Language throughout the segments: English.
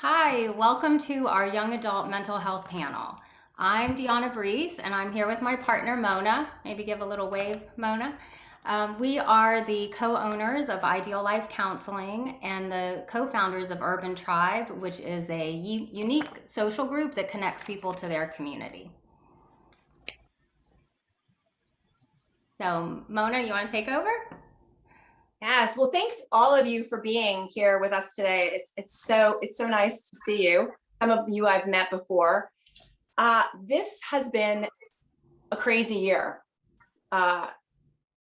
Hi, welcome to our young adult mental health panel. I'm Deanna Breeze, and I'm here with my partner, Mona. Maybe give a little wave, Mona. We are the co-owners of Ideal Life Counseling and the co-founders of Urban Tribe, which is a unique social group that connects people to their community. So, Mona, you want to take over? Yes, well, thanks all of you for being here with us today. It's so nice to see you. Some of you I've met before. This has been a crazy year.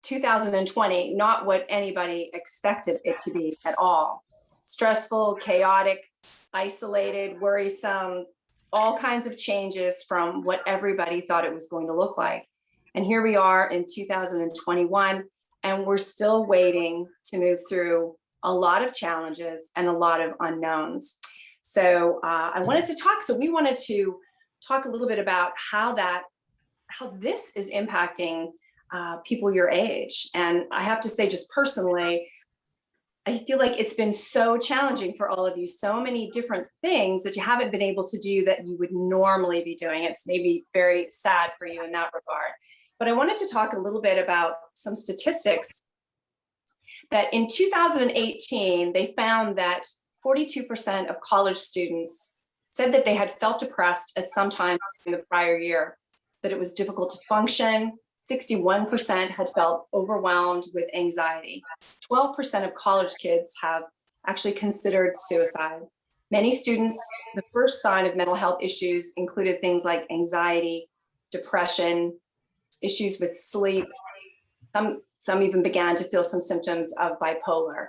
2020, not what anybody expected it to be at all. Stressful, chaotic, isolated, worrisome, all kinds of changes from what everybody thought it was going to look like. And here we are in 2021, and we're still waiting to move through a lot of challenges and a lot of unknowns. So we wanted to talk a little bit about how this is impacting people your age. And I have to say, just personally, I feel like it's been so challenging for all of you, so many different things that you haven't been able to do that you would normally be doing. It's maybe very sad for you in that regard. But I wanted to talk a little bit about some statistics that in 2018, they found that 42% of college students said that they had felt depressed at some time in the prior year, that it was difficult to function. 61% had felt overwhelmed with anxiety. 12% of college kids have actually considered suicide. Many students, the first sign of mental health issues included things like anxiety, depression, issues with sleep. Some even began to feel some symptoms of bipolar,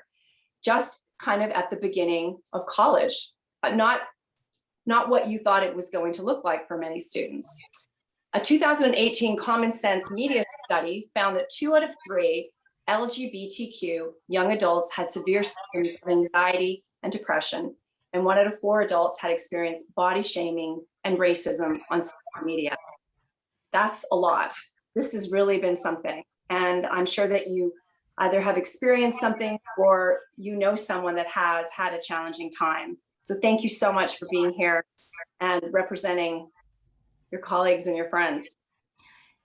just kind of at the beginning of college, but not what you thought it was going to look like for many students. A 2018 Common Sense Media study found that 2 out of 3 LGBTQ young adults had severe symptoms of anxiety and depression, and 1 out of 4 adults had experienced body shaming and racism on social media. That's a lot. This has really been something, and I'm sure that you either have experienced something or you know someone that has had a challenging time. So thank you so much for being here and representing your colleagues and your friends.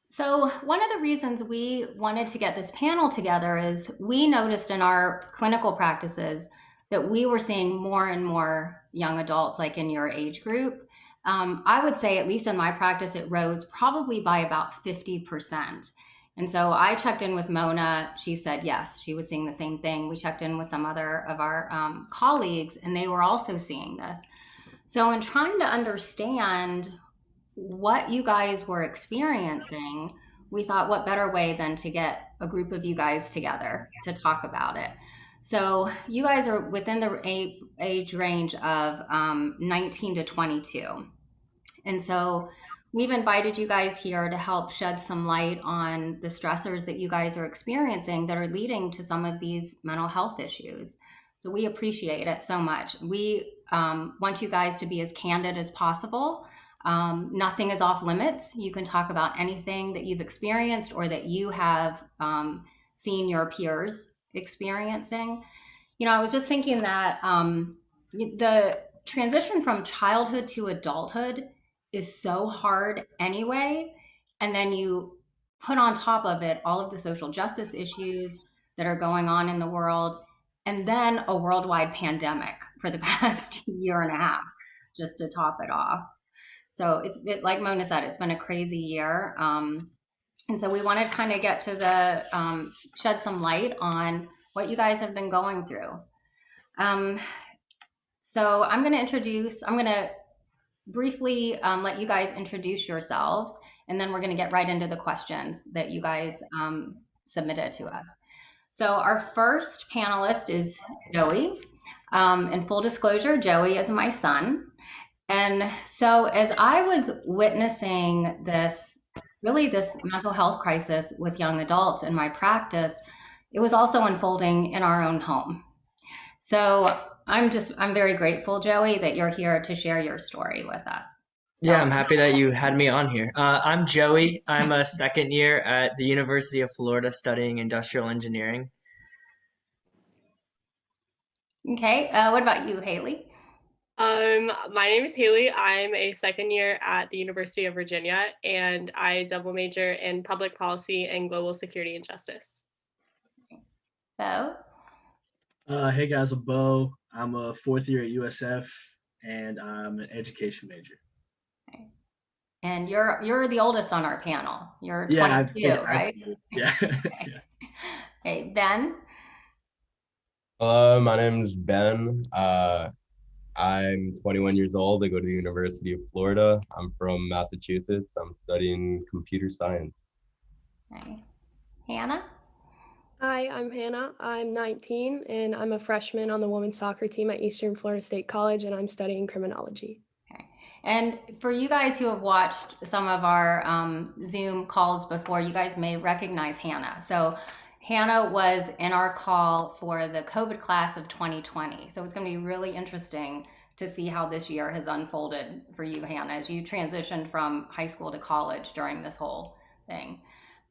So, one of the reasons we wanted to get this panel together is we noticed in our clinical practices that we were seeing more and more young adults, like in your age group. I would say, at least in my practice, it rose probably by about 50%. And so I checked in with Mona. She said, yes, she was seeing the same thing. We checked in with some other of our colleagues, and they were also seeing this. So, in trying to understand what you guys were experiencing, we thought what better way than to get a group of you guys together to talk about it. So you guys are within the age range of 19 to 22. And so we've invited you guys here to help shed some light on the stressors that you guys are experiencing that are leading to some of these mental health issues. So we appreciate it so much. We want you guys to be as candid as possible. Nothing is off limits. You can talk about anything that you've experienced or that you have seen your peers experiencing. You know, I was just thinking that the transition from childhood to adulthood is so hard anyway. And then you put on top of it all of the social justice issues that are going on in the world, and then a worldwide pandemic for the past year and a half, just to top it off. So like Mona said, it's been a crazy year. And so we want to kind of get to the shed some light on what you guys have been going through. So I'm going to briefly let you guys introduce yourselves, and then we're going to get right into the questions that you guys submitted to us. So our first panelist is Joey. In full disclosure, Joey is my son. And so as I was witnessing this mental health crisis with young adults in my practice, it was also unfolding in our own home. So I'm very grateful, Joey, that you're here to share your story with us. Yeah, I'm happy that you had me on here. I'm Joey. I'm a second year at the University of Florida studying industrial engineering. Okay, what about you, Haley? My name is Haley. I'm a second year at the University of Virginia, and I double major in public policy and global security and justice. Bo? Hey guys, I'm Bo. I'm a fourth year at USF, and I'm an education major. And you're the oldest on our panel. You're Yeah, I 22, figured. right? Yeah. Okay. Hey, Ben? Hello, my name's Ben. I'm 21 years old. I go to the University of Florida. I'm from Massachusetts. I'm studying computer science. Okay. Hannah? Hi, I'm Hannah. I'm 19 and I'm a freshman on the women's soccer team at Eastern Florida State College, and I'm studying criminology. Okay. And for you guys who have watched some of our Zoom calls before, you guys may recognize Hannah. So Hannah was in our call for the COVID class of 2020. So it's going to be really interesting to see how this year has unfolded for you, Hannah, as you transitioned from high school to college during this whole thing.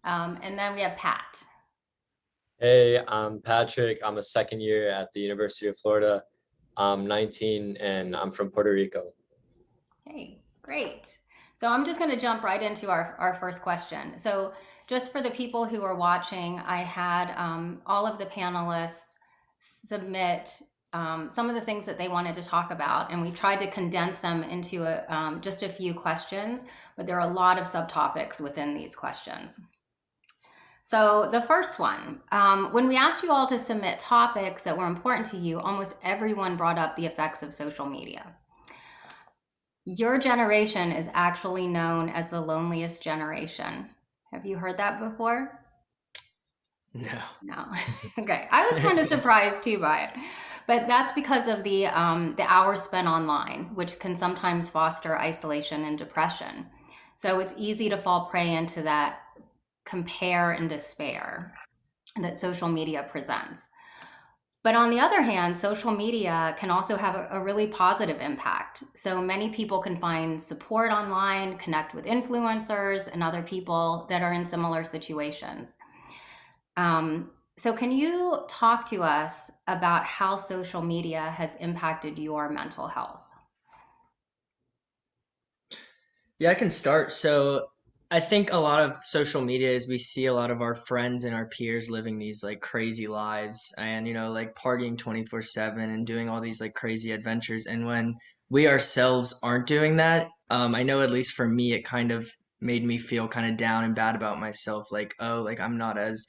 And then we have Pat. Hey, I'm Patrick. I'm a second year at the University of Florida. I'm 19 and I'm from Puerto Rico. Hey, great. So I'm just going to jump right into our first question. So just for the people who are watching, I had all of the panelists submit some of the things that they wanted to talk about, and we've tried to condense them into just a few questions, but there are a lot of subtopics within these questions. So the first one, when we asked you all to submit topics that were important to you, almost everyone brought up the effects of social media. Your generation is actually known as the loneliest generation. Have you heard that before? No. No. Okay. I was kind of surprised too by it, but that's because of the hours spent online, which can sometimes foster isolation and depression. So it's easy to fall prey into that compare and despair that social media presents. But on the other hand, social media can also have a really positive impact. So many people can find support online, connect with influencers and other people that are in similar situations. So can you talk to us about how social media has impacted your mental health? Yeah, I can start. So I think a lot of social media is we see a lot of our friends and our peers living these like crazy lives and, like partying 24/7 and doing all these like crazy adventures. And when we ourselves aren't doing that, I know at least for me, it kind of made me feel kind of down and bad about myself. Like, oh, like I'm not as,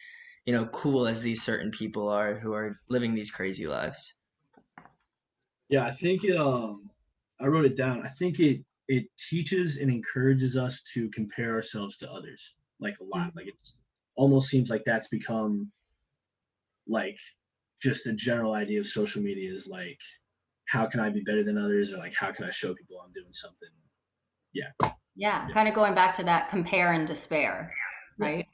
cool as these certain people are who are living these crazy lives. Yeah, I think I wrote it down. I think it teaches and encourages us to compare ourselves to others like a lot. Like it almost seems like that's become like just a general idea of social media is like how can I be better than others, or like how can I show people I'm doing something. Yeah, kind of going back to that compare and despair, right?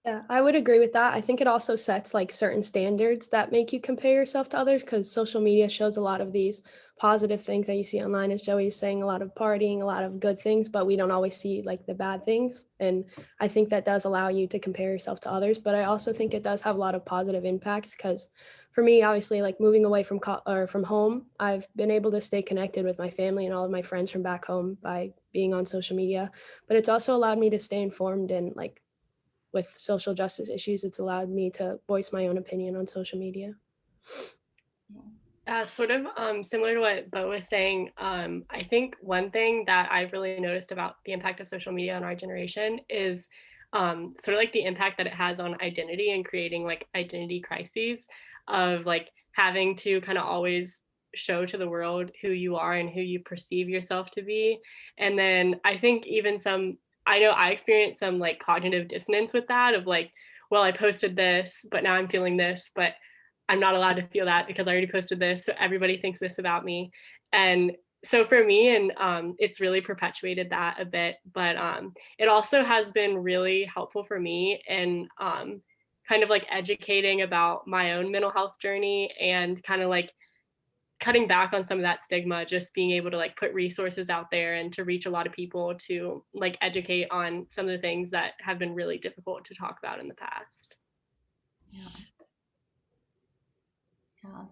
Yeah, I would agree with that. I think it also sets like certain standards that make you compare yourself to others, because social media shows a lot of these positive things that you see online, as Joey is saying, a lot of partying, a lot of good things, but we don't always see like the bad things. And I think that does allow you to compare yourself to others, but I also think it does have a lot of positive impacts, because for me, obviously, like moving away from from home, I've been able to stay connected with my family and all of my friends from back home by being on social media, but it's also allowed me to stay informed and like with social justice issues, it's allowed me to voice my own opinion on social media. Sort of similar to what Bo was saying, I think one thing that I've really noticed about the impact of social media on our generation is sort of like the impact that it has on identity and creating like identity crises of like having to kind of always show to the world who you are and who you perceive yourself to be. And then I think even I know I experienced some like cognitive dissonance with that of like, well, I posted this, but now I'm feeling this, but I'm not allowed to feel that because I already posted this. So everybody thinks this about me. And so for me, and it's really perpetuated that a bit, but it also has been really helpful for me in kind of like educating about my own mental health journey and kind of like cutting back on some of that stigma, just being able to like put resources out there and to reach a lot of people to like educate on some of the things that have been really difficult to talk about in the past. Yeah. Yeah.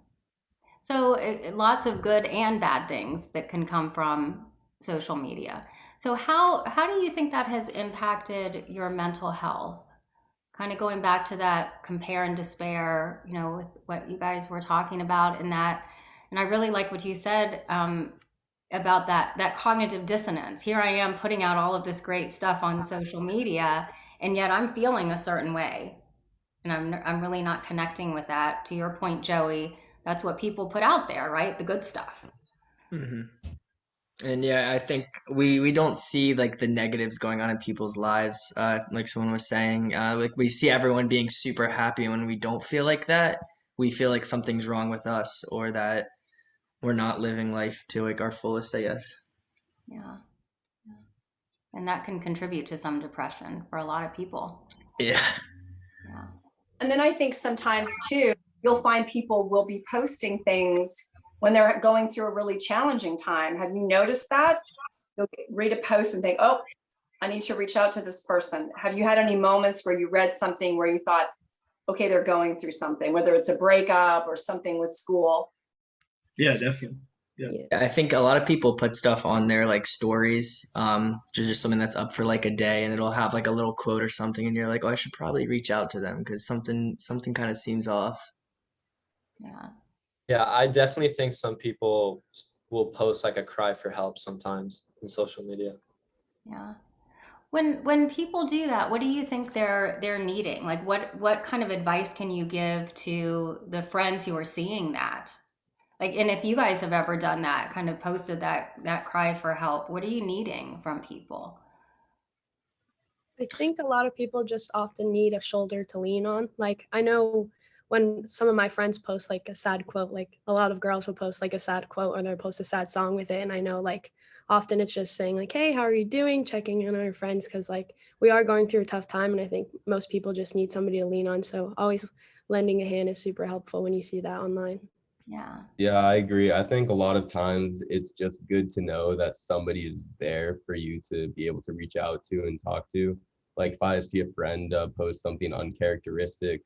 So lots of good and bad things that can come from social media. So how do you think that has impacted your mental health? Kind of going back to that compare and despair, with what you guys were talking about in that. And I really like what you said about that cognitive dissonance. Here I am putting out all of this great stuff on social media, and yet I'm feeling a certain way, and I'm really not connecting with that. To your point, Joey, that's what people put out there, right? The good stuff. Hmm. And yeah, I think we don't see like the negatives going on in people's lives. Like someone was saying, like we see everyone being super happy, and when we don't feel like that, we feel like something's wrong with us, or that we're not living life to like our fullest, I guess. Yeah. And that can contribute to some depression for a lot of people. Yeah. Yeah. And then I think sometimes too, you'll find people will be posting things when they're going through a really challenging time. Have you noticed that? You'll read a post and think, oh, I need to reach out to this person. Have you had any moments where you read something where you thought, okay, they're going through something, whether it's a breakup or something with school? Yeah, definitely. Yeah. I think a lot of people put stuff on their like stories, just something that's up for like a day, and it'll have like a little quote or something, and you're like, oh, I should probably reach out to them because something kind of seems off. Yeah. Yeah, I definitely think some people will post like a cry for help sometimes in social media. Yeah. When people do that, what do you think they're needing? Like what kind of advice can you give to the friends who are seeing that? Like, and if you guys have ever done that, kind of posted that cry for help, what are you needing from people? I think a lot of people just often need a shoulder to lean on. Like, I know when some of my friends post like a sad quote, like a lot of girls will post like a sad quote or they'll post a sad song with it. And I know like often it's just saying like, hey, how are you doing? Checking in on our friends because like we are going through a tough time. And I think most people just need somebody to lean on. So always lending a hand is super helpful when you see that online. Yeah. Yeah, I agree. I think a lot of times it's just good to know that somebody is there for you to be able to reach out to and talk to. Like if I see a friend post something uncharacteristic,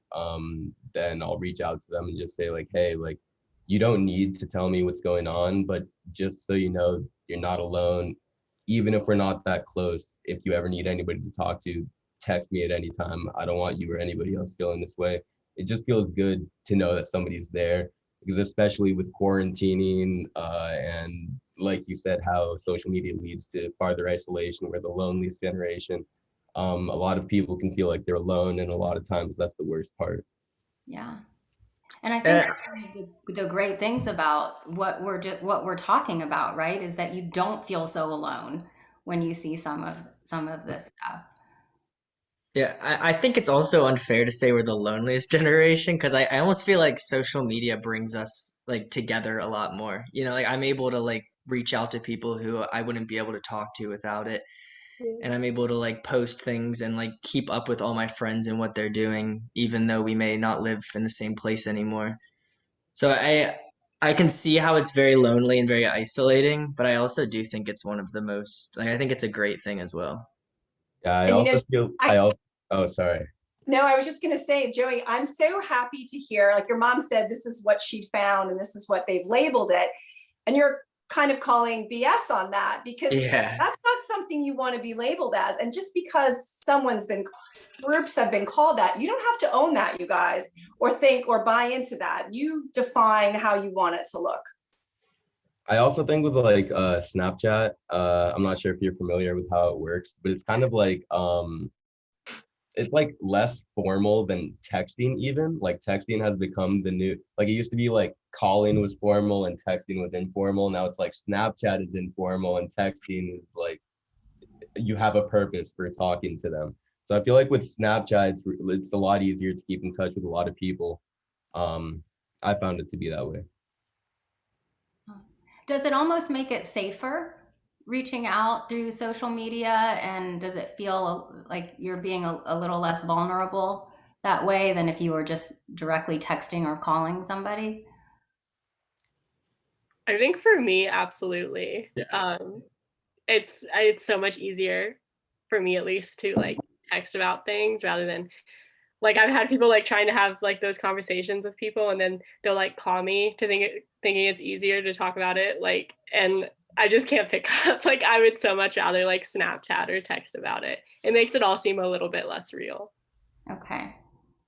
then I'll reach out to them and just say like, hey, like you don't need to tell me what's going on, but just so you know, you're not alone. Even if we're not that close, if you ever need anybody to talk to, text me at any time. I don't want you or anybody else feeling this way. It just feels good to know that somebody's there because especially with quarantining and like you said, how social media leads to farther isolation, we're the loneliest generation. A lot of people can feel like they're alone, and a lot of times that's the worst part. Yeah. And I think Uh, the great things about what we're talking about, right, is that you don't feel so alone when you see some of this stuff. yeah, I think it's also unfair to say we're the loneliest generation because I almost feel like social media brings us like together a lot more. Like I'm able to like reach out to people who I wouldn't be able to talk to without it. Yeah. And I'm able to like post things and like keep up with all my friends and what they're doing, even though we may not live in the same place anymore. So I can see how it's very lonely and very isolating, but I also do think it's one of the most like I think it's a great thing as well. Yeah, I And also feel I I also oh sorry. no, I was just going to say, Joey, I'm so happy to hear, like your mom said, this is what she'd found and this is what they've labeled it. And you're kind of calling BS on that because Yeah. that's not something you want to be labeled as. And just because groups have been called that, you don't have to own that, you guys, or think or buy into that. You define how you want it to look. I also think with like Snapchat, I'm not sure if you're familiar with how it works, but it's kind of like it's like less formal than texting even. Like texting has become the new, like it used to be like calling was formal and texting was informal. Now it's like Snapchat is informal and texting is like you have a purpose for talking to them. So I feel like with Snapchat, it's a lot easier to keep in touch with a lot of people. I found it to be that way. Does it almost make it safer reaching out through social media? And does it feel like you're being a little less vulnerable that way than if you were just directly texting or calling somebody? I think for me, absolutely. Yeah. It's so much easier for me at least to like text about things rather than like I've had people like trying to have like those conversations with people and then they'll like call me to think thinking it's easier to talk about it, like, and I just can't pick up. Like, I would so much rather like Snapchat or text about it. It makes it all seem a little bit less real. Okay.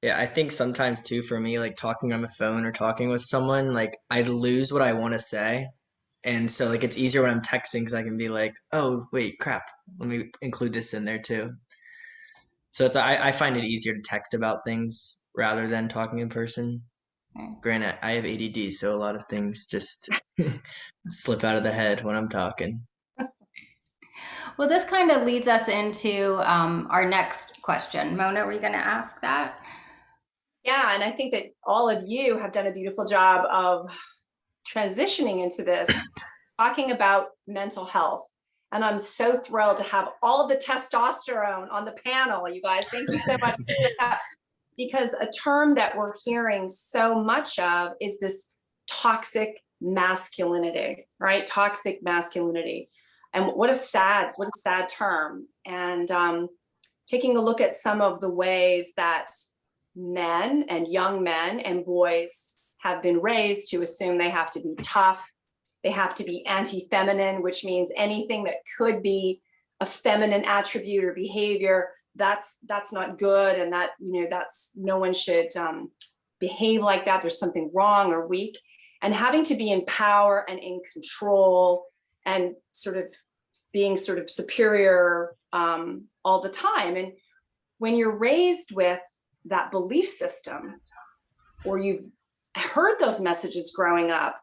Yeah, I think sometimes too for me, like talking on the phone or talking with someone, like I lose what I want to say. And so like it's easier when I'm texting because I can be like, oh wait, crap, let me include this in there too. So I find it easier to text about things rather than talking in person. Okay. Granted, I have ADD, so a lot of things just slip out of the head when I'm talking. Well, this kind of leads us into our next question. Mona, were you going to ask that? Yeah, and I think that all of you have done a beautiful job of transitioning into this, talking about mental health. And I'm so thrilled to have all the testosterone on the panel, you guys. Thank you so much for that. Because a term that we're hearing so much of is this toxic masculinity, right? Toxic masculinity. And what a sad term. And taking a look at some of the ways that men and young men and boys have been raised to assume they have to be tough, they have to be anti-feminine, which means anything that could be a feminine attribute or behavior, that's not good, and that, you know, that's, no one should behave like that. There's something wrong or weak, and having to be in power and in control and sort of being sort of superior all the time. And when you're raised with that belief system, or you've heard those messages growing up,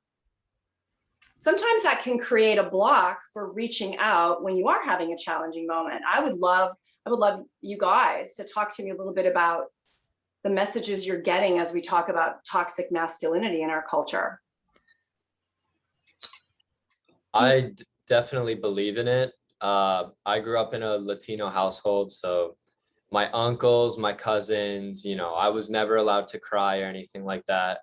sometimes that can create a block for reaching out when you are having a challenging moment. I would love you guys to talk to me a little bit about the messages you're getting as we talk about toxic masculinity in our culture. I definitely believe in it. I grew up in a Latino household, so my uncles, my cousins, you know, I was never allowed to cry or anything like that.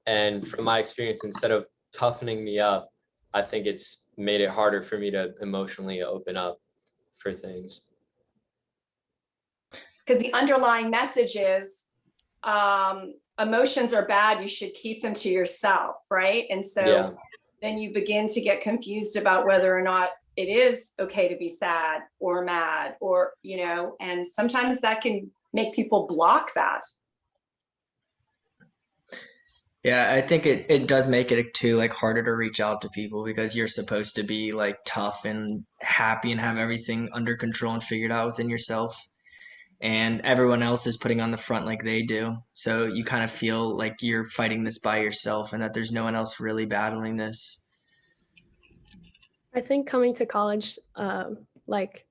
And from my experience, instead of toughening me up, I think it's made it harder for me to emotionally open up for things. Because the underlying message is emotions are bad, you should keep them to yourself, right? And so Yeah. then you begin to get confused about whether or not it is okay to be sad or mad, or, you know, and sometimes that can make people block that. Yeah, I think it does make it too like harder to reach out to people because you're supposed to be like tough and happy and have everything under control and figured out within yourself. And everyone else is putting on the front like they do. So you kind of feel like you're fighting this by yourself and that there's no one else really battling this. I think coming to college, like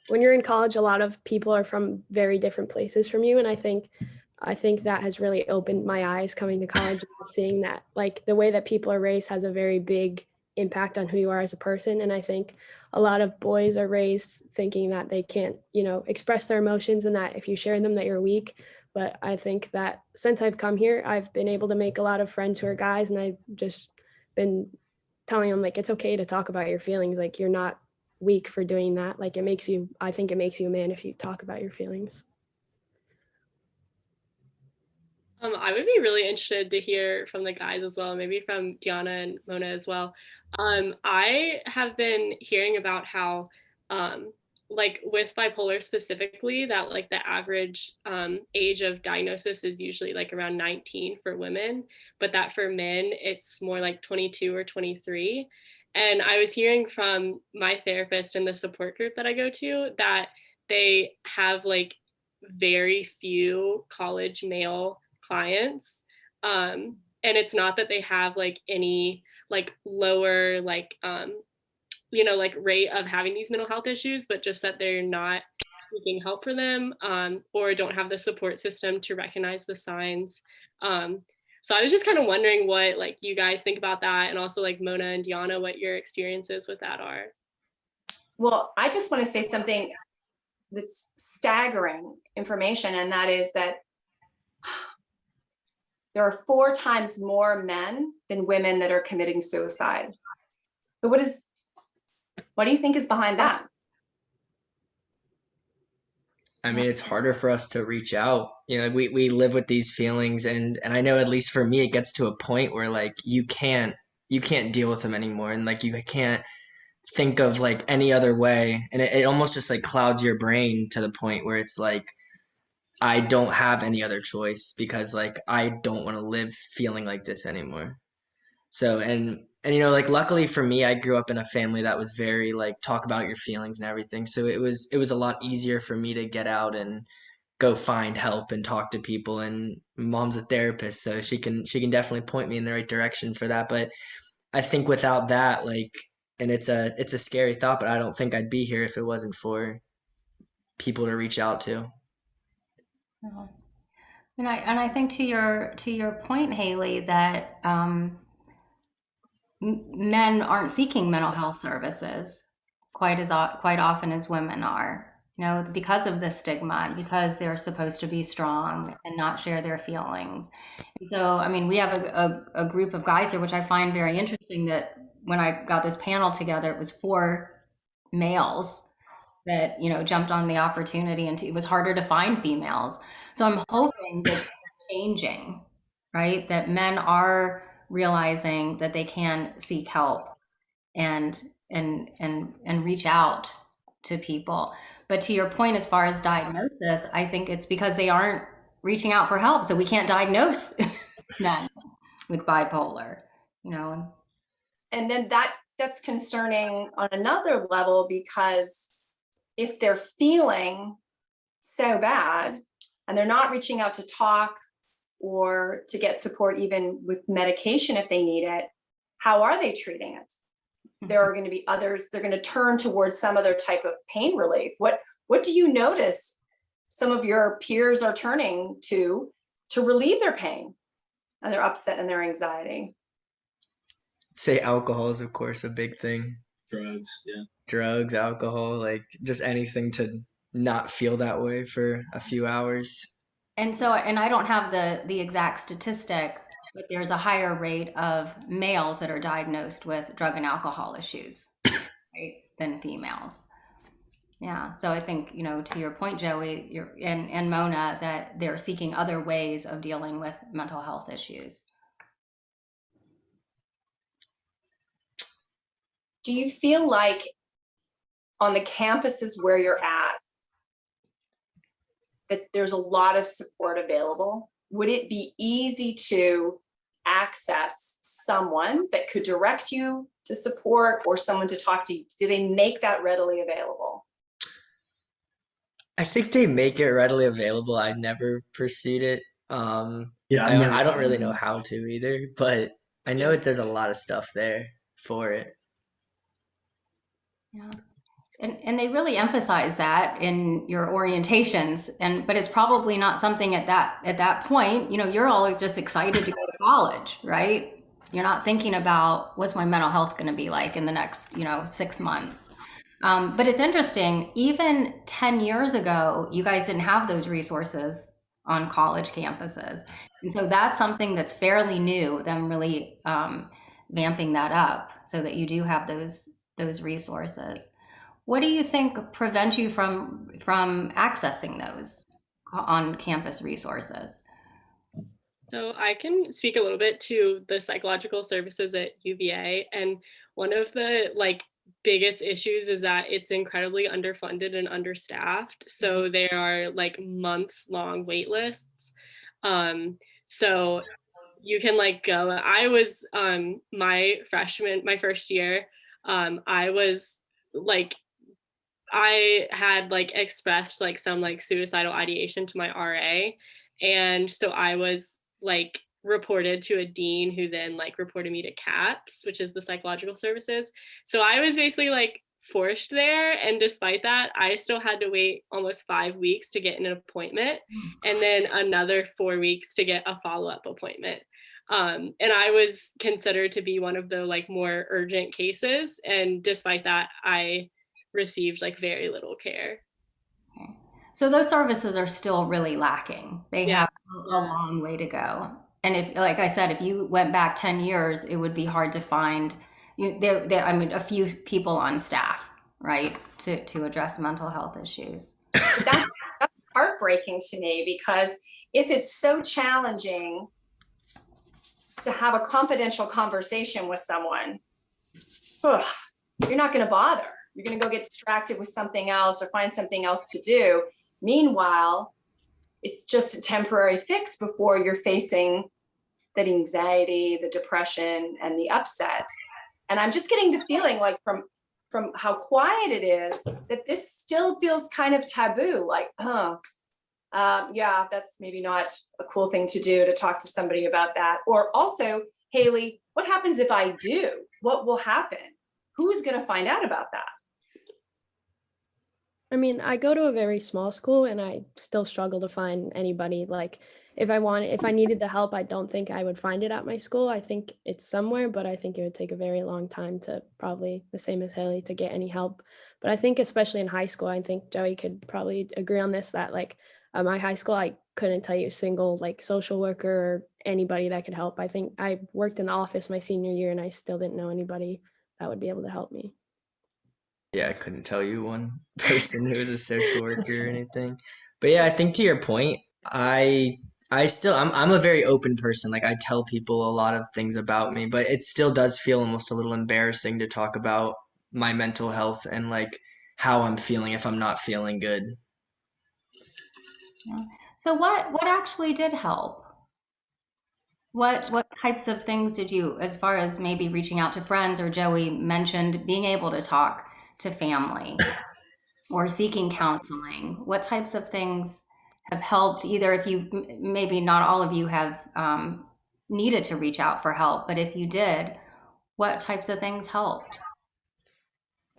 when you're in college, a lot of people are from very different places from you. And I think that has really opened my eyes coming to college, seeing that like the way that people are raised has a very big impact on who you are as a person. And I think a lot of boys are raised thinking that they can't, you know, express their emotions, and that if you share them that you're weak. But I think that since I've come here, I've been able to make a lot of friends who are guys, and I've just been telling them like it's okay to talk about your feelings. Like you're not weak for doing that. Like I think it makes you a man if you talk about your feelings. I would be really interested to hear from the guys as well, maybe from Diana and Mona as well. I have been hearing about how, like with bipolar specifically, that like the average age of diagnosis is usually like around 19 for women, but that for men, it's more like 22 or 23. And I was hearing from my therapist in the support group that I go to that they have like very few college male clients, and it's not that they have like any like lower like you know like rate of having these mental health issues, but just that they're not seeking help for them, or don't have the support system to recognize the signs. So I was just kind of wondering what like you guys think about that, and also like Mona and Diana, what your experiences with that are. Well, I just want to say something that's staggering information, and that is that there are 4 times more men than women that are committing suicide. So what do you think is behind that? I mean, it's harder for us to reach out. You know, we live with these feelings, and I know at least for me, it gets to a point where like you can't deal with them anymore, and like you can't think of like any other way, and it almost just like clouds your brain to the point where it's like I don't have any other choice because like I don't want to live feeling like this anymore. So and you know like luckily for me I grew up in a family that was very like talk about your feelings and everything. So it was a lot easier for me to get out and go find help and talk to people, and mom's a therapist so she can definitely point me in the right direction for that. But I think without that like and it's a scary thought, but I don't think I'd be here if it wasn't for people to reach out to. No. And I think to your point, Haley, that men aren't seeking mental health services quite often as women are. You know, because of the stigma, because they're supposed to be strong and not share their feelings. And so, I mean, we have a group of guys here, which I find very interesting. That when I got this panel together, it was 4 males that jumped on the opportunity, and it was harder to find females. So I'm hoping that it's changing, right? That men are realizing that they can seek help and reach out to people. But to your point, as far as diagnosis, I think it's because they aren't reaching out for help, so we can't diagnose men with bipolar. And then that's concerning on another level, because if they're feeling so bad and they're not reaching out to talk or to get support, even with medication if they need it, how are they treating it? There are going to be others, they're going to turn towards some other type of pain relief. What do you notice some of your peers are turning to relieve their pain and their upset and their anxiety? Say alcohol is of course a big thing. Drugs, yeah. Drugs, alcohol, like just anything to not feel that way for a few hours. And I don't have the exact statistic, but there's a higher rate of males that are diagnosed with drug and alcohol issues, right, than females. Yeah. So I think, to your point, Joey, and Mona, that they're seeking other ways of dealing with mental health issues. Do you feel like on the campuses where you're at, that there's a lot of support available? Would it be easy to access someone that could direct you to support or someone to talk to you? Do they make that readily available? I think they make it readily available. I never pursued it. Yeah, I don't really know how to either, but I know there's a lot of stuff there for it. Yeah. And they really emphasize that in your orientations, but it's probably not something at that point. You're all just excited to go to college, right? You're not thinking about what's my mental health going to be like in the next 6 months. But it's interesting. Even 10 years ago, you guys didn't have those resources on college campuses, and so that's something that's fairly new. Them really vamping that up so that you do have those resources. What do you think prevents you from accessing those on-campus resources? So I can speak a little bit to the psychological services at UVA, and one of the biggest issues is that it's incredibly underfunded and understaffed. So there are months long wait lists. So you can go. I was my first year, I was I had expressed some suicidal ideation to my RA, and so I was reported to a dean, who then reported me to CAPS, which is the psychological services. So I was basically forced there, and despite that, I still had to wait almost 5 weeks to get an appointment, and then another 4 weeks to get a follow-up appointment. And I was considered to be one of the more urgent cases, and despite that, I received very little care. Okay. So those services are still really lacking. They have a long way to go. And if, like I said, if you went back 10 years, it would be hard to find a few people on staff, right, to address mental health issues. That's That's heartbreaking to me, because if it's so challenging to have a confidential conversation with someone, ugh, you're not going to bother. You're going to go get distracted with something else or find something else to do. Meanwhile, it's just a temporary fix before you're facing that anxiety, the depression, and the upset. And I'm just getting the feeling, like from how quiet it is, that this still feels kind of taboo. Like, yeah, that's maybe not a cool thing to do, to talk to somebody about that. Or also, Haley, what happens if I do? What will happen? Who's going to find out about that? I mean, I go to a very small school and I still struggle to find anybody. Like, if I needed the help, I don't think I would find it at my school. I think it's somewhere, but I think it would take a very long time to, probably the same as Haley, to get any help. But I think especially in high school, I think Joey could probably agree on this, that like my high school, I couldn't tell you a single like social worker or anybody that could help. I think I worked in the office my senior year and I still didn't know anybody that would be able to help me. Yeah, I couldn't tell you one person who was a social worker or anything. But yeah, I think to your point, I'm a very open person. Like I tell people a lot of things about me, but it still does feel almost a little embarrassing to talk about my mental health and like how I'm feeling if I'm not feeling good. So what actually did help? What types of things did you, as far as maybe reaching out to friends, or Joey mentioned being able to talk to family or seeking counseling? What types of things have helped? Either if you, maybe not all of you have needed to reach out for help, but if you did, what types of things helped?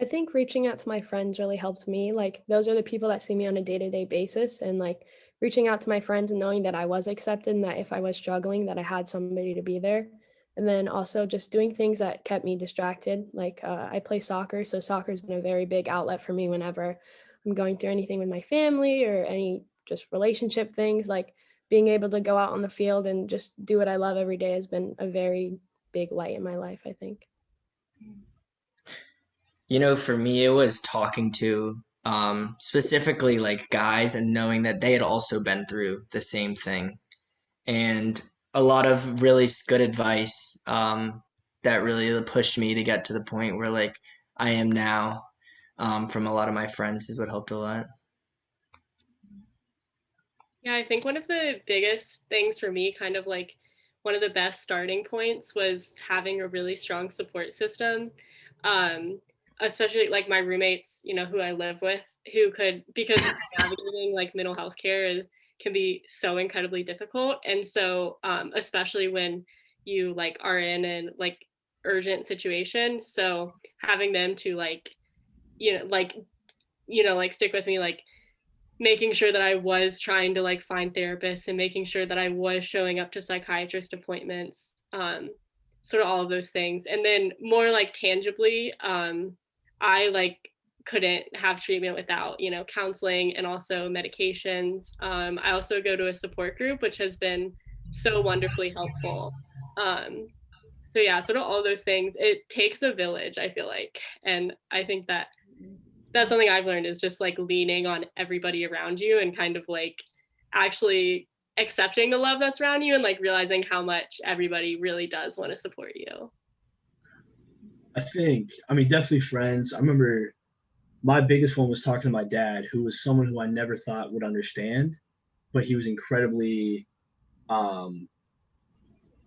I think reaching out to my friends really helped me. Like, those are the people that see me on a day-to-day basis, and like reaching out to my friends and knowing that I was accepted and that if I was struggling, that I had somebody to be there. And then also just doing things that kept me distracted. Like I play soccer, so soccer's been a very big outlet for me whenever I'm going through anything with my family or any just relationship things. Like being able to go out on the field and just do what I love every day has been a very big light in my life, I think. You know, for me, it was talking to specifically like guys and knowing that they had also been through the same thing, and a lot of really good advice that really pushed me to get to the point where like I am now, from a lot of my friends is what helped a lot. Yeah, I think one of the biggest things for me, kind of like one of the best starting points, was having a really strong support system. Um, Especially like my roommates, who I live with, who could, because navigating like mental health care can be so incredibly difficult. And so, especially when you like are in an like urgent situation. So having them to like, like, like stick with me, like making sure that I was trying to like find therapists and making sure that I was showing up to psychiatrist appointments, sort of all of those things. And then more like tangibly, I like couldn't have treatment without, counseling and also medications. I also go to a support group, which has been so wonderfully helpful. So yeah, sort of all those things. It takes a village, I feel like. And I think that that's something I've learned, is just like leaning on everybody around you and kind of like actually accepting the love that's around you and like realizing how much everybody really does want to support you. I mean, definitely friends. I remember my biggest one was talking to my dad, who was someone who I never thought would understand, but he was incredibly um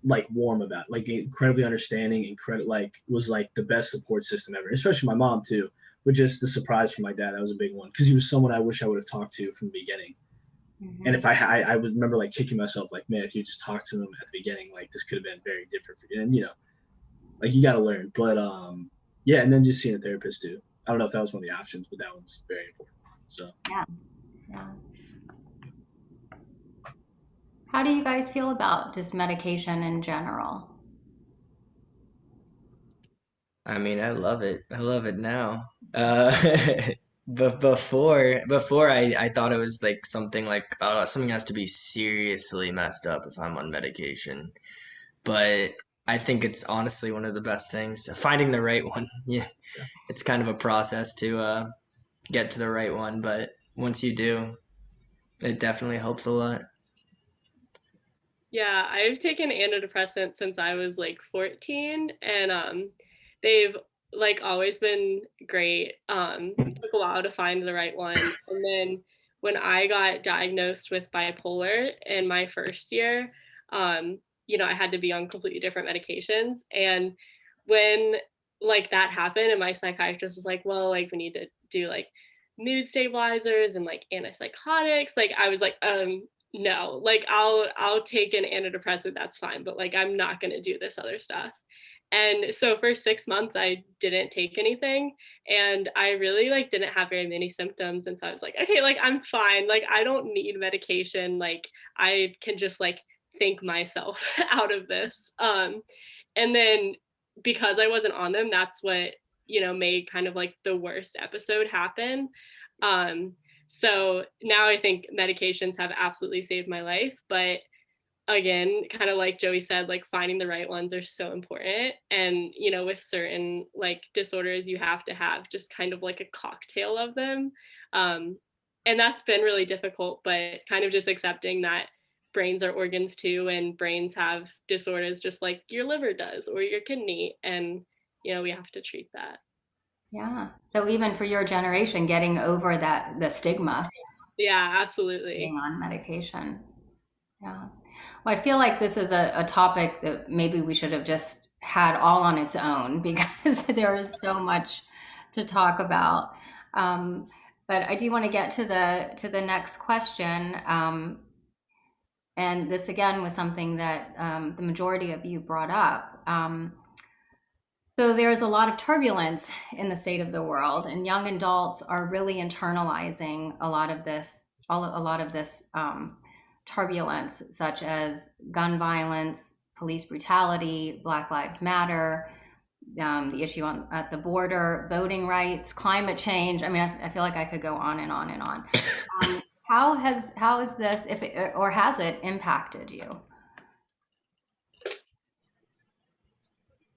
like warm about it, like incredibly understanding, like was like the best support system ever, especially my mom too. But just the surprise for my dad, that was a big one, because he was someone I wish I would have talked to from the beginning. And if I would remember like kicking myself, like, man, if you just talked to him at the beginning, like this could have been very different for you. And like you got to learn. But yeah, and then just seeing a therapist too. I don't know if that was one of the options, but that one's very important. So Yeah. Yeah. How do you guys feel about just medication in general? I mean, I love it. I love it now. But before I thought it was like something like something has to be seriously messed up if I'm on medication. But I think it's honestly one of the best things. Finding the right one. Yeah, yeah. it's kind of a process to get to the right one, but once you do, It definitely helps a lot. Yeah, I've taken antidepressants since I was like 14, and they've like always been great. Took a while to find the right one. And then when I got diagnosed with bipolar in my first year, I had to be on completely different medications. And when like that happened and my psychiatrist was like, well, like we need to do like mood stabilizers and like antipsychotics, like I was like, no, like I'll take an antidepressant, that's fine, but like I'm not going to do this other stuff. And so for 6 months I didn't take anything, and I really like didn't have very many symptoms, and so I was like, okay, like I'm fine, like I don't need medication, like I can just like think myself out of this. And then because I wasn't on them, that's what made kind of like the worst episode happen. um so now I think medications have absolutely saved my life, but again, kind of like Joey said, like finding the right ones are so important. And, with certain like disorders, you have to have just kind of like a cocktail of them. Um, and that's been really difficult, but kind of just accepting that brains are organs too, and brains have disorders just like your liver does or your kidney. And, we have to treat that. Yeah. So even for your generation, getting over the stigma Yeah, being absolutely. on medication. Yeah. Well, I feel like this is a topic that maybe we should have just had all on its own because there is so much to talk about. Um, but I do want to get to the next question. And this again was something that the majority of you brought up. So there's a lot of turbulence in the state of the world, and young adults are really internalizing a lot of this turbulence, such as gun violence, police brutality, Black Lives Matter, the issue at the border, voting rights, climate change. I mean, I feel like I could go on and on and on. How is this, if it, or has it impacted you?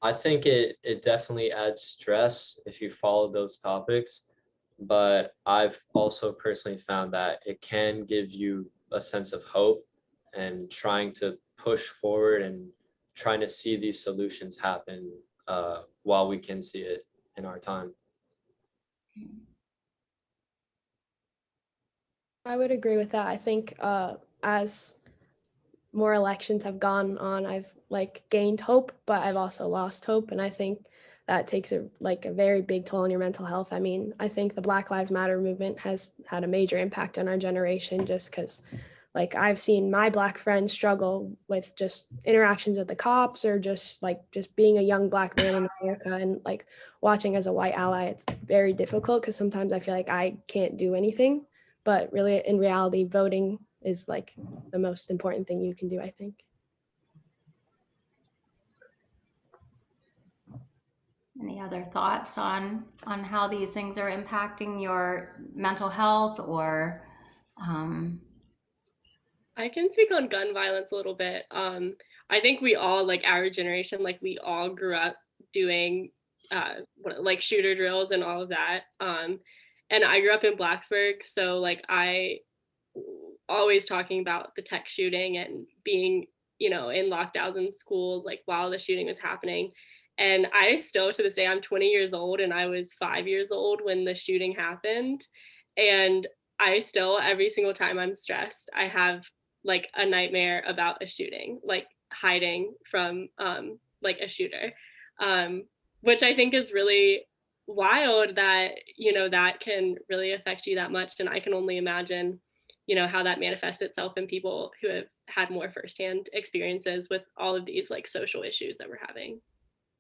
I think it definitely adds stress if you follow those topics, but I've also personally found that it can give you a sense of hope and trying to push forward and trying to see these solutions happen while we can see it in our time. I would agree with that. I think as more elections have gone on, I've like gained hope, but I've also lost hope, and I think that takes a very big toll on your mental health. I mean, I think the Black Lives Matter movement has had a major impact on our generation, just because like I've seen my Black friends struggle with just interactions with the cops, or just being a young Black man in America, and like watching as a white ally, it's very difficult because sometimes I feel like I can't do anything, but really in reality, voting is like the most important thing you can do, I think. Any other thoughts on how these things are impacting your mental health or I can speak on gun violence a little bit. I think we all, like our generation, like we all grew up doing like shooter drills and all of that. And I grew up in Blacksburg, so like I always talking about the tech shooting and being, in lockdowns in school, like while the shooting was happening. And I still, to this day, I'm 20 years old, and I was 5 years old when the shooting happened. And I still, every single time I'm stressed, I have like a nightmare about a shooting, like hiding from like a shooter, um, which I think is really wild that that can really affect you that much. And I can only imagine how that manifests itself in people who have had more firsthand experiences with all of these like social issues that we're having.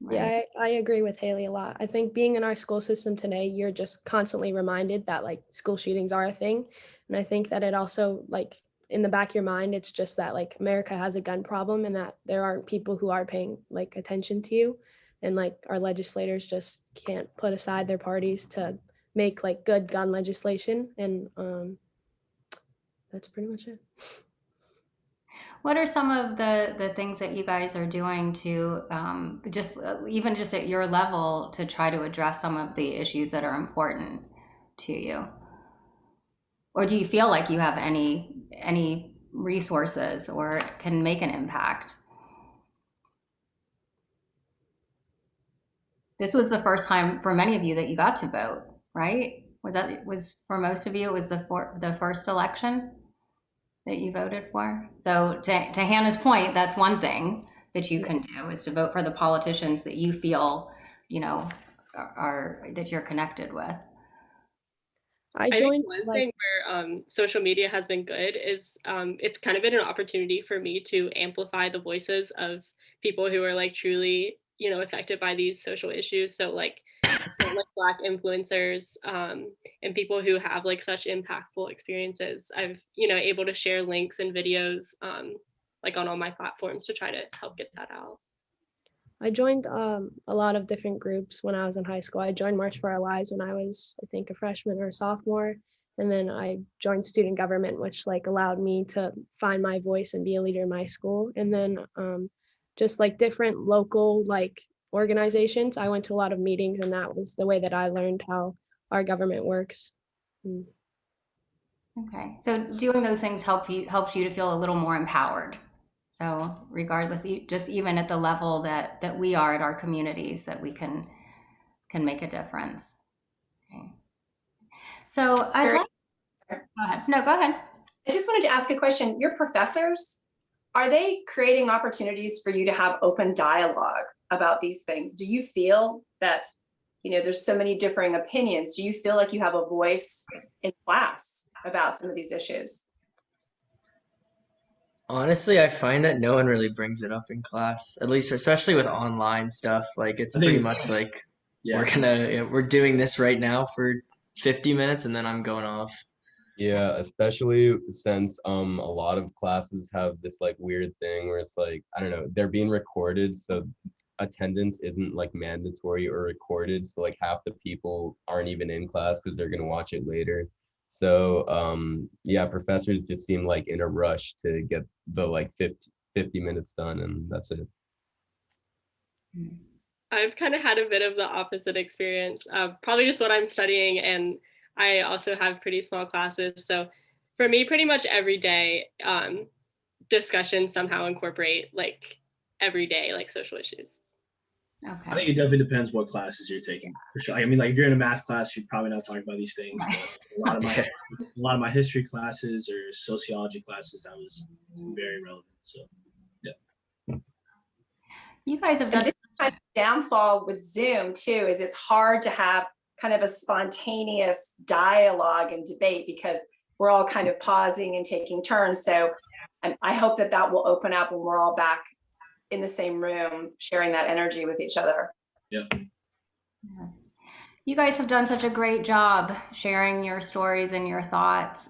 Yeah, right? I agree with Haley a lot. I think being in our school system today, you're just constantly reminded that like school shootings are a thing. And I think that it also like in the back of your mind, it's just that like America has a gun problem, and that there aren't people who are paying like attention to you. And like our legislators just can't put aside their parties to make like good gun legislation. And that's pretty much it. What are some of the things that you guys are doing to just even just at your level to try to address some of the issues that are important to you? Or do you feel like you have any resources or can make an impact? This was the first time for many of you that you got to vote, right? Was for most of you it was the first election that you voted for? So to Hannah's point, that's one thing that you can do is to vote for the politicians that you feel, you know, are that you're connected with. I I think joined one like thing where social media has been good is it's kind of been an opportunity for me to amplify the voices of people who are like truly, affected by these social issues. So like Black influencers and people who have like such impactful experiences. I've, able to share links and videos like on all my platforms to try to help get that out. I joined a lot of different groups when I was in high school. I joined March for Our Lives when I was, I think, a freshman or a sophomore. And then I joined student government, which like allowed me to find my voice and be a leader in my school. And then just like different local like organizations. I went to a lot of meetings, and that was the way that I learned how our government works. Okay, so doing those things helps you to feel a little more empowered. So regardless, just even at the level that we are at our communities, that we can make a difference. Okay. So I'd Very- like. Go ahead. No, go ahead. I just wanted to ask a question. Your professors, are they creating opportunities for you to have open dialogue about these things? Do you feel that, there's so many differing opinions? Do you feel like you have a voice in class about some of these issues? Honestly, I find that no one really brings it up in class, at least especially with online stuff. Like it's I pretty think, much like yeah, we're doing this right now for 50 minutes and then I'm going off. Yeah, especially since a lot of classes have this like weird thing where it's like, I don't know, they're being recorded, so attendance isn't like mandatory or recorded. So like half the people aren't even in class because they're gonna watch it later. So yeah, professors just seem like in a rush to get the like 50 minutes done, and that's it. I've kind of had a bit of the opposite experience, probably just what I'm studying. And I also have pretty small classes. So for me, pretty much every day, discussions somehow incorporate like every day, like social issues. I Okay. think it definitely depends what classes you're taking, for sure. I mean, like if you're in a math class, you're probably not talking about these things. Right. But a lot of my history classes or sociology classes, that was very relevant. So yeah. You guys have And done. this kind of downfall with Zoom too is it's hard to have kind of a spontaneous dialogue and debate because we're all kind of pausing and taking turns. So I hope that will open up when we're all back in the same room, sharing that energy with each other. Yeah. You guys have done such a great job sharing your stories and your thoughts.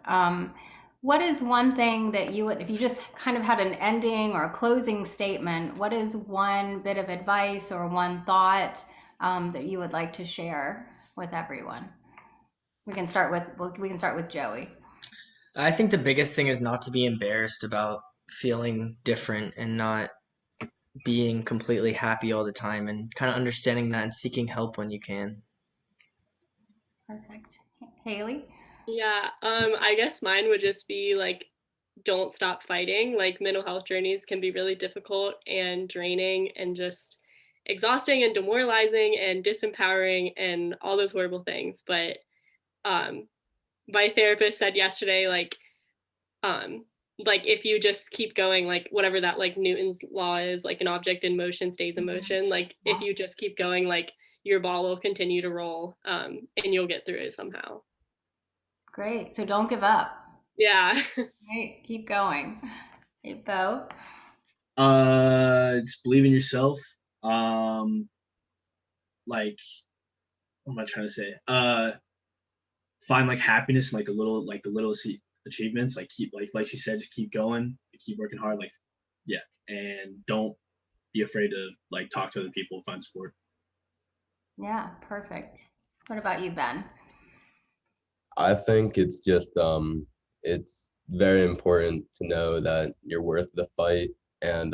What is one thing that you would, if you just kind of had an ending or a closing statement, what is one bit of advice or one thought that you would like to share with everyone? We can start with Joey. I think the biggest thing is not to be embarrassed about feeling different and not being completely happy all the time and kind of understanding that and seeking help when you can. Perfect. Haley? Yeah, I guess mine would just be like, don't stop fighting. Like mental health journeys can be really difficult and draining and just exhausting and demoralizing and disempowering and all those horrible things. But my therapist said yesterday, like if you just keep going, like whatever that like Newton's law is, like an object in motion stays in motion. Like if you just keep going, like your ball will continue to roll and you'll get through it somehow. Great. So don't give up. Yeah. Right. Keep going. Hey, Bo? Just believe in yourself. Like, what am I trying to say? Find like happiness in like the little achievements. Like keep like she said, just keep going, keep working hard. Like, yeah, and don't be afraid to like talk to other people, find support. Yeah, perfect. What about you, Ben? I think it's just it's very important to know that you're worth the fight, and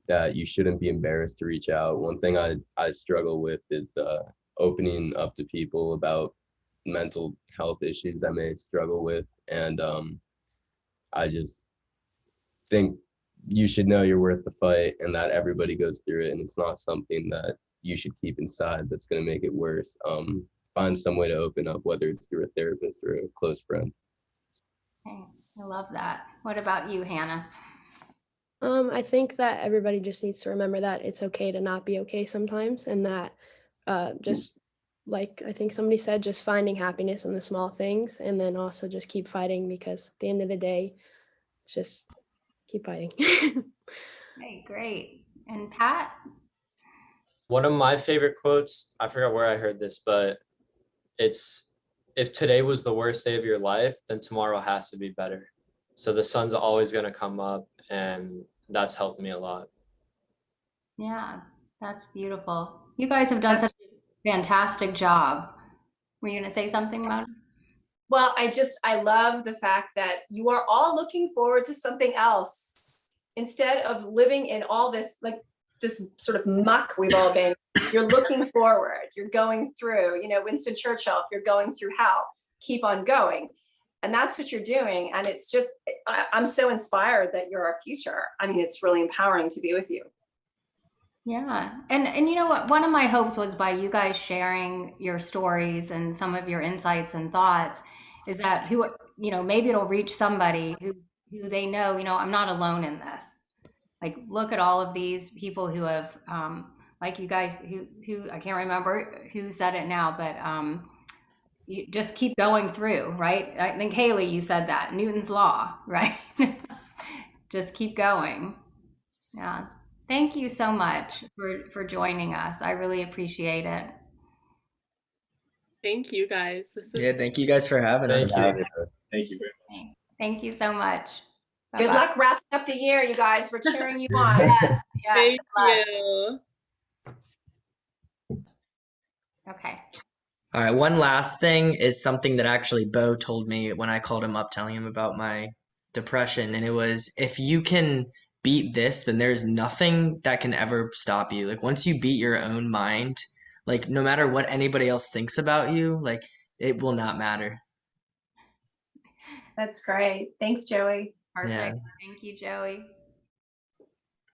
that you shouldn't be embarrassed to reach out. One thing I struggle with is opening up to people about mental health issues I may struggle with. And I just think you should know you're worth the fight and that everybody goes through it. And it's not something that you should keep inside that's going to make it worse. Find some way to open up, whether it's through a therapist or a close friend. Okay, I love that. What about you, Hannah? I think that everybody just needs to remember that it's okay to not be okay sometimes, and that just like I think somebody said, just finding happiness in the small things, and then also just keep fighting, because at the end of the day, just keep fighting. Okay, great. And Pat? One of my favorite quotes, I forgot where I heard this, but it's, if today was the worst day of your life, then tomorrow has to be better. So the sun's always going to come up, and that's helped me a lot. Yeah, that's beautiful. You guys have done such a fantastic job. Were you going to say something, Mona? Well, I love the fact that you are all looking forward to something else instead of living in all this, like this sort of muck we've all been. You're looking forward, you're going through, Winston Churchill, if you're going through hell, keep on going. And that's what you're doing. And it's just, I'm so inspired that you're our future. I mean, it's really empowering to be with you. Yeah. And you know what? One of my hopes was by you guys sharing your stories and some of your insights and thoughts is that maybe it'll reach somebody who they know, I'm not alone in this. Like, look at all of these people who have, like you guys who I can't remember who said it now, but you just keep going through, right? I think Haley, you said that, Newton's law, right? Just keep going. Yeah. Thank you so much for joining us. I really appreciate it. Thank you guys. Yeah, thank you guys for having Thank us. you. Thank you very much. Thank you so much. Good Bye-bye. luck wrapping up the year, you guys. We're cheering you on. Yes. Yeah. Thank good you. luck. Okay. All right, one last thing is something that actually Bo told me when I called him up telling him about my depression. And it was, if you can beat this, then there's nothing that can ever stop you. Like, once you beat your own mind, like, no matter what anybody else thinks about you, like, it will not matter. That's great. Thanks, Joey. Perfect. Yeah. Thank you, Joey.